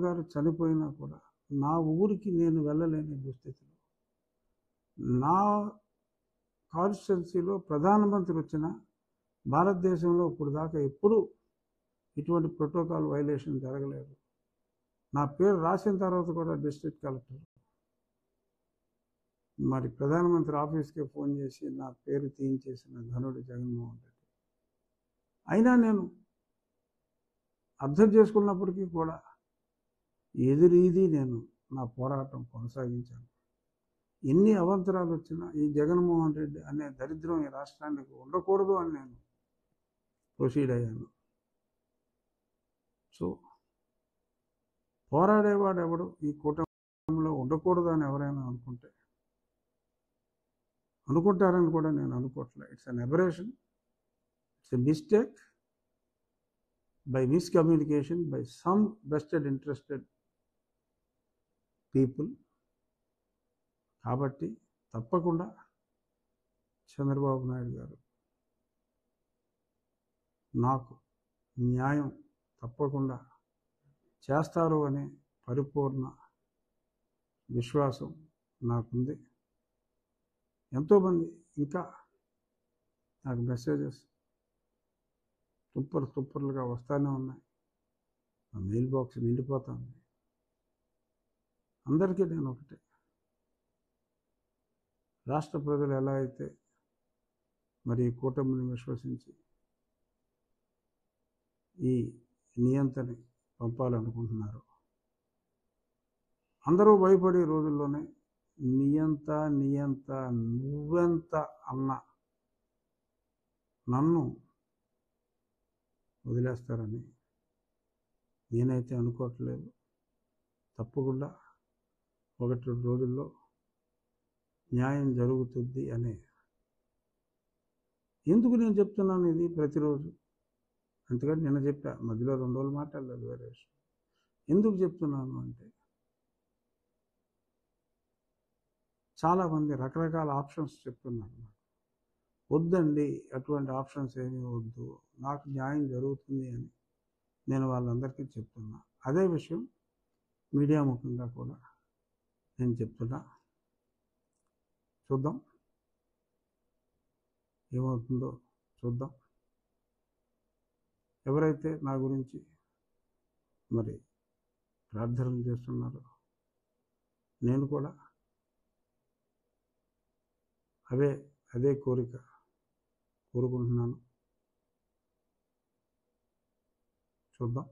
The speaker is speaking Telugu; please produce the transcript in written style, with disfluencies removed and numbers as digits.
తాతగారు చనిపోయినా కూడా నా ఊరికి నేను వెళ్ళలేని దుస్థితిలో, నా కాన్స్టిట్యున్సీలో ప్రధానమంత్రి వచ్చిన భారతదేశంలో ఇప్పుడు దాకా ఎప్పుడూ ఇటువంటి ప్రోటోకాల్ వైలేషన్ జరగలేదు. నా పేరు రాసిన తర్వాత కూడా డిస్ట్రిక్ట్ కలెక్టర్ మరి ప్రధానమంత్రి ఆఫీస్కే ఫోన్ చేసి నా పేరు తీయించేసిన ఘనుడు జగన్మోహన్ రెడ్డి. అయినా నేను అర్థం చేసుకున్నప్పటికీ కూడా ఎదురీది నేను నా పోరాటం కొనసాగించాను. ఎన్ని అవాంతరాలు వచ్చినా ఈ జగన్మోహన్ రెడ్డి అనే దరిద్రం ఈ రాష్ట్రానికి ఉండకూడదు అని నేను ప్రొసీడ్ అయ్యాను. సో పోరాడేవాడు ఎవడు ఈ కూటమిలో ఉండకూడదు అని ఎవరైనా అనుకుంటారని కూడా నేను అనుకోవట్లేదు. It's an aberration, it's a mistake by miscommunication by some vested interested people. కాబట్టి తప్పకుండా చంద్రబాబు నాయుడు గారు నాకు న్యాయం తప్పకుండా చేస్తారు అనే పరిపూర్ణ విశ్వాసం నాకుంది. ఎంతోమంది ఇంకా నాకు మెసేజెస్ తుప్పర్లుగా వస్తూనే ఉన్నాయి. ఆ మెయిల్ బాక్స్ నిండిపోతుంది. అందరికీ నేను ఒకటే, రాష్ట్ర ప్రజలు ఎలా అయితే మరి ఈ కూటమిని విశ్వసించి ఈ నియంతని పంపాలనుకుంటున్నారు, అందరూ భయపడే రోజుల్లోనే నియంత నువ్వెంత అన్న నన్ను వదిలేస్తారని నేనైతే అనుకోవట్లేదు. తప్పకుండా 1-2 రోజుల్లో న్యాయం జరుగుతుంది అనే. ఎందుకు నేను చెప్తున్నాను ఇది ప్రతిరోజు? అందుకని నిన్న చెప్పా, మధ్యలో 2 రోజులు మాట్లాడలేదు, వేరే విషయం. ఎందుకు చెప్తున్నాను అంటే చాలామంది రకరకాల ఆప్షన్స్ చెప్తున్నారు. వద్దండి, అటువంటి ఆప్షన్స్ ఏమీ వద్దు, నాకు న్యాయం జరుగుతుంది అని నేను వాళ్ళందరికీ చెప్తున్నా. అదే విషయం మీడియా ముఖంగా కూడా నేను చెప్తున్నా. చూద్దాం ఏమవుతుందో చూద్దాం. ఎవరైతే నా గురించి మరి ప్రార్థనలు చేస్తున్నారో నేను కూడా అదే కోరుకుంటున్నాను. చూద్దాం.